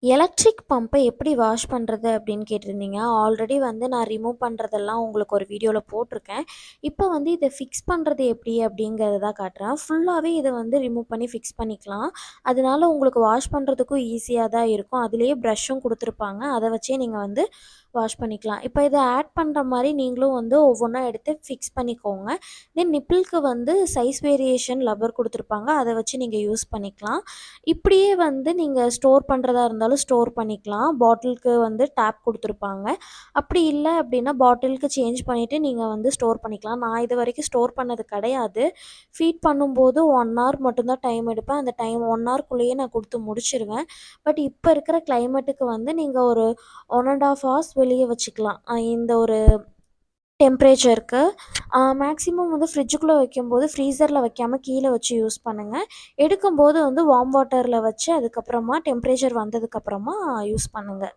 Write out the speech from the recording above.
Electric பம்பை எப்படி wash பண்ணுறது அப்படின்னு கேட்டிருந்தீங்க. ஆல்ரெடி வந்து நான் ரிமூவ் பண்ணுறதெல்லாம் உங்களுக்கு ஒரு வீடியோவில் போட்டிருக்கேன். இப்போ வந்து இதை ஃபிக்ஸ் பண்ணுறது எப்படி அப்படிங்கிறத தான் காட்டுறேன். ஃபுல்லாகவே இதை வந்து ரிமூவ் பண்ணி ஃபிக்ஸ் பண்ணிக்கலாம். அதனால உங்களுக்கு வாஷ் பண்ணுறதுக்கும் ஈஸியாக தான் இருக்கும். அதுலேயே ப்ரஷ்ஷும் கொடுத்துருப்பாங்க. அதை வச்சே நீங்கள் வந்து வாஷ் பண்ணிக்கலாம். இப்போ இதை ஆட் பண்ணுற மாதிரி நீங்களும் வந்து ஒவ்வொன்றா எடுத்து ஃபிக்ஸ் பண்ணிக்கோங்க. தென் நிப்பிளுக்கு வந்து சைஸ் வேரியேஷன் லப்பர் கொடுத்துருப்பாங்க. அதை வச்சு நீங்கள் யூஸ் பண்ணிக்கலாம். இப்படியே வந்து நீங்கள் ஸ்டோர் பண்ணுறதா இருந்தாலும் ஸ்டோர் பண்ணிக்கலாம். பாட்டிலுக்கு வந்து டேப் கொடுத்துருப்பாங்க. அப்படி இல்லை அப்படின்னா பாட்டிலுக்கு சேஞ்ச் பண்ணிவிட்டு நீங்கள் வந்து ஸ்டோர் பண்ணிக்கலாம். நான் இது வரைக்கும் ஸ்டோர் பண்ணது கிடையாது. ஃபீட் பண்ணும்போது 1 ஹவர் மட்டும்தான் டைம் எடுப்பேன். அந்த டைம் 1 ஹவர்க்குள்ளேயே நான் கொடுத்து முடிச்சிருவேன். பட் இப்போ இருக்கிற கிளைமேட்டுக்கு வந்து நீங்கள் ஒரு 1 1/2 ஹவர்ஸ் வெளியே வச்சுக்கலாம். இந்த ஒரு டெம்பரேச்சருக்கு மேக்ஸிமம் வந்து ஃப்ரிட்ஜுக்குள்ளே வைக்கும்போது ஃப்ரீசரில் வைக்காமல் கீழே வச்சு யூஸ் பண்ணுங்கள். எடுக்கும்போது வந்து வார்ம் வாட்டரில் வச்சு அதுக்கப்புறமா டெம்பரேச்சர் வந்ததுக்கப்புறமா யூஸ் பண்ணுங்கள்.